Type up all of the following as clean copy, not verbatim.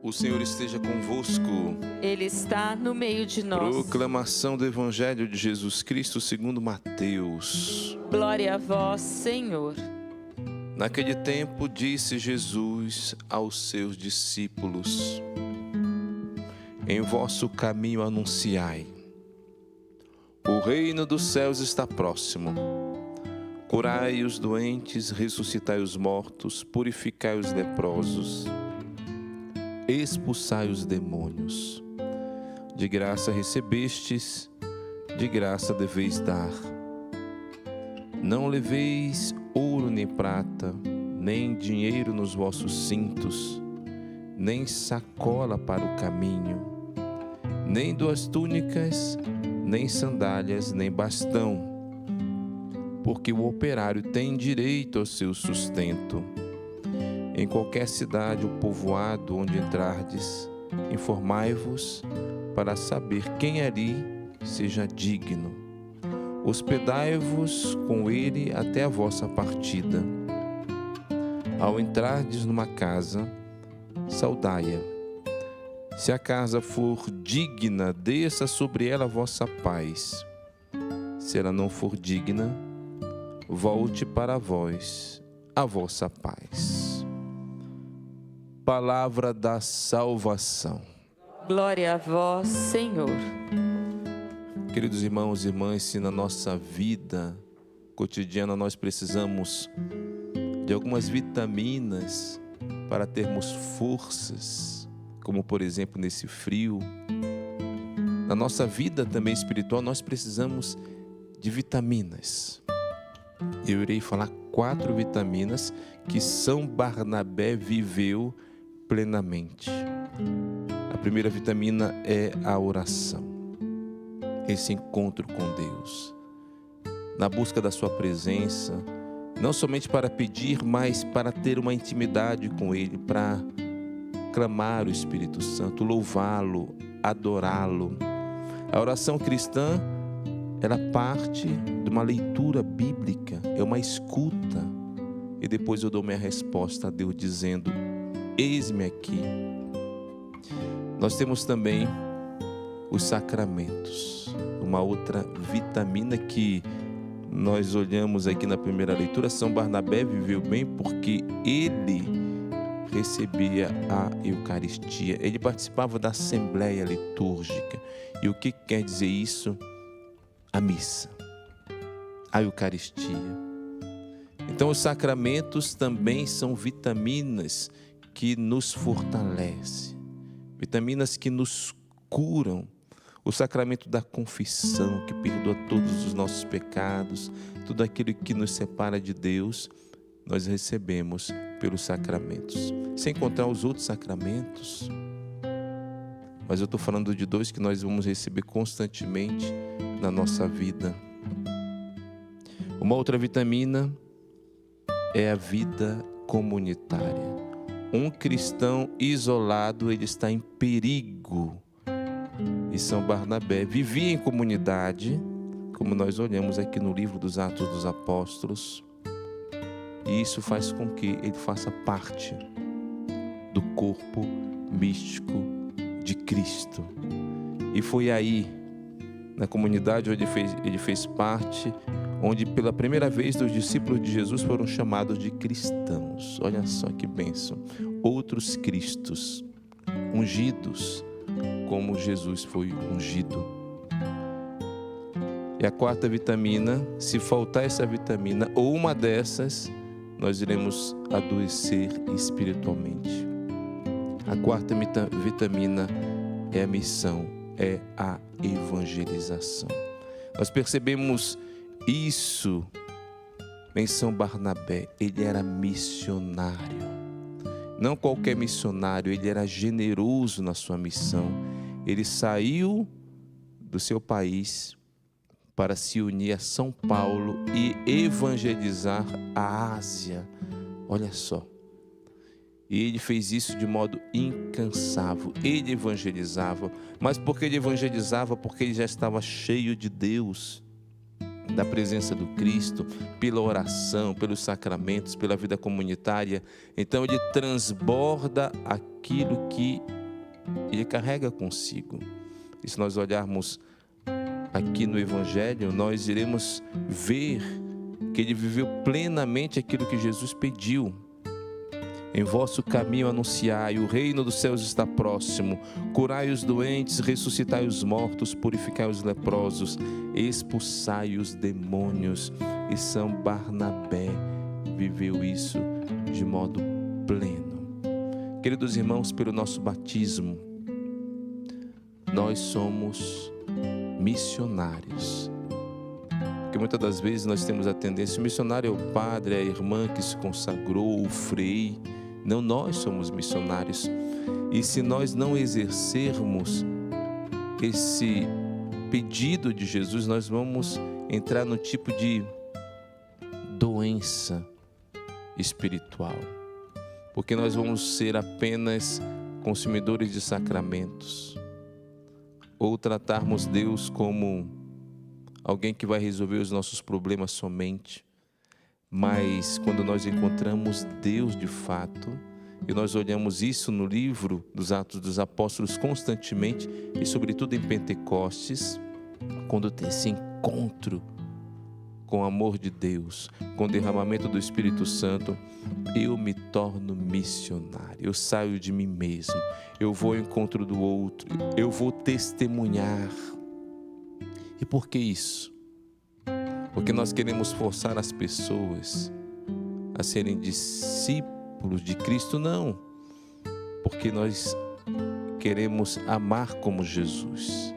O Senhor esteja convosco. Ele está no meio de nós. Proclamação do Evangelho de Jesus Cristo segundo Mateus. Glória a vós, Senhor. Naquele tempo disse Jesus aos seus discípulos: em vosso caminho anunciai: o reino dos céus está próximo. Curai os doentes, ressuscitai os mortos, purificai os leprosos, expulsai os demônios. De graça recebestes, de graça deveis dar. Não leveis ouro nem prata, nem dinheiro nos vossos cintos, nem sacola para o caminho, nem duas túnicas, nem sandálias, nem bastão, porque o operário tem direito ao seu sustento. Em qualquer cidade ou povoado onde entrardes, informai-vos para saber quem ali seja digno. Hospedai-vos com ele até a vossa partida. Ao entrardes numa casa, saudai-a. Se a casa for digna, desça sobre ela a vossa paz. Se ela não for digna, volte para vós a vossa paz. Palavra da salvação. Glória a vós, Senhor. Queridos irmãos e irmãs, se na nossa vida cotidiana nós precisamos de algumas vitaminas para termos forças, como por exemplo nesse frio, na nossa vida também espiritual nós precisamos de vitaminas. Eu irei falar 4 vitaminas que São Barnabé viveu plenamente. A primeira vitamina é a oração, esse encontro com Deus, na busca da sua presença, não somente para pedir, mas para ter uma intimidade com Ele, para clamar o Espírito Santo, louvá-lo, adorá-lo. A oração cristã, ela parte de uma leitura bíblica, é uma escuta, e depois eu dou minha resposta a Deus dizendo: eis-me aqui. Nós temos também os sacramentos, uma outra vitamina que nós olhamos aqui na primeira leitura. São Barnabé viveu bem porque ele recebia a Eucaristia, ele participava da Assembleia Litúrgica. E o que quer dizer isso? A missa, a Eucaristia. Então os sacramentos também são vitaminas que nos fortalecem, vitaminas que nos curam. O sacramento da confissão, que perdoa todos os nossos pecados, tudo aquilo que nos separa de Deus, nós recebemos pelos sacramentos. Sem contar os outros sacramentos, mas eu estou falando de 2 que nós vamos receber constantemente na nossa vida. Uma outra vitamina é a vida comunitária. Um cristão isolado, ele está em perigo. E São Barnabé vivia em comunidade, como nós olhamos aqui no livro dos Atos dos Apóstolos. E isso faz com que ele faça parte do corpo místico de Cristo. E foi aí, na comunidade onde ele fez parte, onde pela primeira vez os discípulos de Jesus foram chamados de cristãos. Olha só que bênção. Outros cristos, ungidos, como Jesus foi ungido. E a 4ª vitamina, se faltar essa vitamina ou uma dessas, nós iremos adoecer espiritualmente. A 4ª vitamina é a missão, é a evangelização. Nós percebemos isso em São Barnabé. Ele era missionário. Não qualquer missionário, ele era generoso na sua missão. Ele saiu do seu país para se unir a São Paulo e evangelizar a Ásia. Olha só. E ele fez isso de modo incansável. Ele evangelizava. Mas por que ele evangelizava? Porque ele já estava cheio de Deus, da presença do Cristo, pela oração, pelos sacramentos, pela vida comunitária. Então ele transborda aquilo que ele carrega consigo. E se nós olharmos aqui no Evangelho, nós iremos ver que ele viveu plenamente aquilo que Jesus pediu. Em vosso caminho anunciai, o reino dos céus está próximo. Curai os doentes, ressuscitai os mortos, purificai os leprosos, expulsai os demônios. E São Barnabé viveu isso de modo pleno. Queridos irmãos, pelo nosso batismo, nós somos missionários. Porque muitas das vezes nós temos a tendência, o missionário é o padre, é a irmã que se consagrou, o frei. Não, nós somos missionários. E se nós não exercermos esse pedido de Jesus, nós vamos entrar no tipo de doença espiritual. Porque nós vamos ser apenas consumidores de sacramentos. Ou tratarmos Deus como alguém que vai resolver os nossos problemas somente. Mas quando nós encontramos Deus de fato, e nós olhamos isso no livro dos Atos dos Apóstolos constantemente, e sobretudo em Pentecostes, quando tem esse encontro com o amor de Deus, com o derramamento do Espírito Santo, eu me torno missionário, eu saio de mim mesmo, eu vou ao encontro do outro, eu vou testemunhar. E por que isso? Porque nós queremos forçar as pessoas a serem discípulos de Cristo? Não, porque nós queremos amar como Jesus.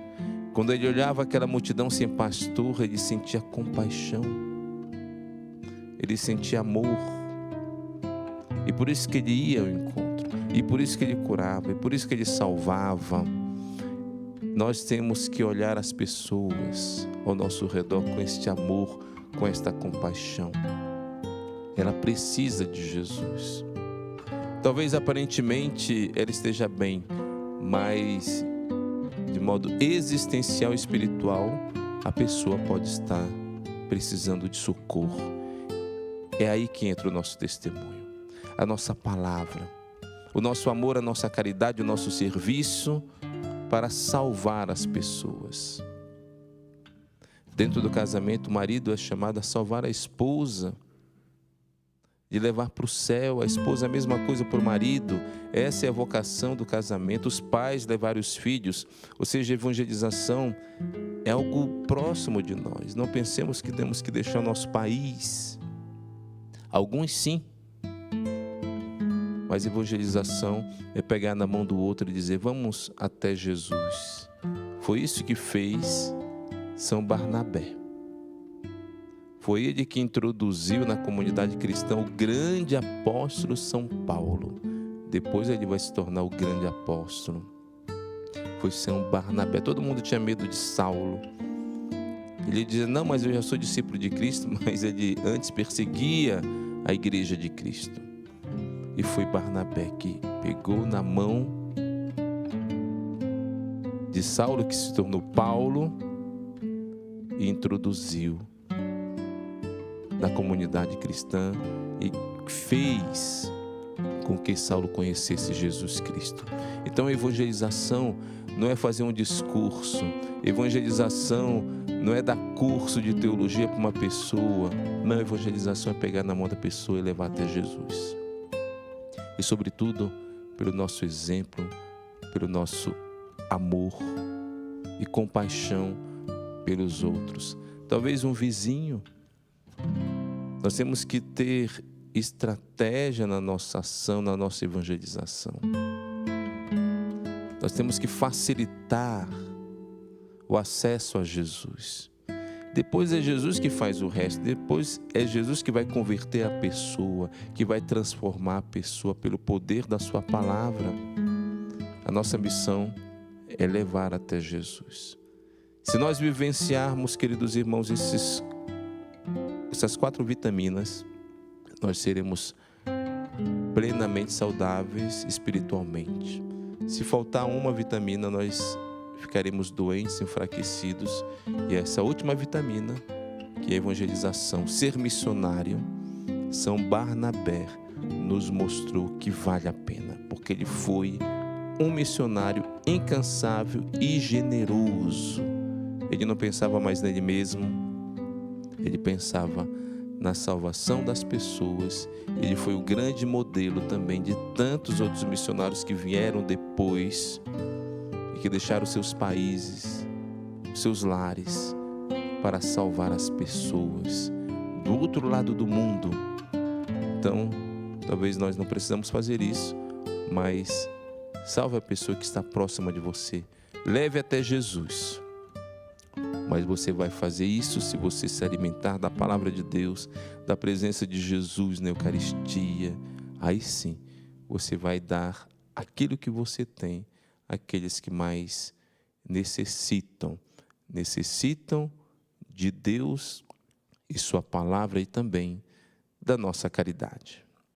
Quando ele olhava aquela multidão sem pastor, ele sentia compaixão, ele sentia amor, e por isso que ele ia ao encontro, e por isso que ele curava, e por isso que ele salvava. Nós temos que olhar as pessoas ao nosso redor com este amor, com esta compaixão. Ela precisa de Jesus. Talvez aparentemente ela esteja bem, mas de modo existencial e espiritual, a pessoa pode estar precisando de socorro. É aí que entra o nosso testemunho, a nossa palavra, o nosso amor, a nossa caridade, o nosso serviço para salvar as pessoas. Dentro do casamento, o marido é chamado a salvar a esposa, de levar para o céu. A esposa a mesma coisa para o marido. Essa é a vocação do casamento. Os pais levarem os filhos, ou seja, a evangelização é algo próximo de nós. Não pensemos que temos que deixar o nosso país. Alguns sim, mas evangelização é pegar na mão do outro e dizer: vamos até Jesus. Foi isso que fez São Barnabé. Foi ele que introduziu na comunidade cristã o grande apóstolo São Paulo. Depois ele vai se tornar o grande apóstolo. Foi São Barnabé. Todo mundo tinha medo de Saulo. Ele dizia: não, mas eu já sou discípulo de Cristo. Mas ele antes perseguia a igreja de Cristo. E foi Barnabé que pegou na mão de Saulo, que se tornou Paulo, e introduziu na comunidade cristã e fez com que Saulo conhecesse Jesus Cristo. Então a evangelização não é fazer um discurso, evangelização não é dar curso de teologia para uma pessoa. Não, a evangelização é pegar na mão da pessoa e levar até Jesus. E sobretudo, pelo nosso exemplo, pelo nosso amor e compaixão pelos outros. Talvez um vizinho. Nós temos que ter estratégia na nossa ação, na nossa evangelização. Nós temos que facilitar o acesso a Jesus. Depois é Jesus que faz o resto. Depois é Jesus que vai converter a pessoa, que vai transformar a pessoa pelo poder da sua palavra. A nossa missão é levar até Jesus. Se nós vivenciarmos, queridos irmãos, essas 4 vitaminas, nós seremos plenamente saudáveis espiritualmente. Se faltar uma vitamina, nós ficaremos doentes, enfraquecidos. E essa última vitamina, que é a evangelização, ser missionário, São Barnabé nos mostrou que vale a pena, porque ele foi um missionário incansável e generoso. Ele não pensava mais nele mesmo, ele pensava na salvação das pessoas. Ele foi o grande modelo também de tantos outros missionários que vieram depois e que deixaram seus países, seus lares, para salvar as pessoas do outro lado do mundo. Então, talvez nós não precisamos fazer isso, mas salve a pessoa que está próxima de você. Leve até Jesus. Mas você vai fazer isso se você se alimentar da palavra de Deus, da presença de Jesus na Eucaristia. Aí sim, você vai dar aquilo que você tem àqueles que mais necessitam de Deus e sua palavra e também da nossa caridade.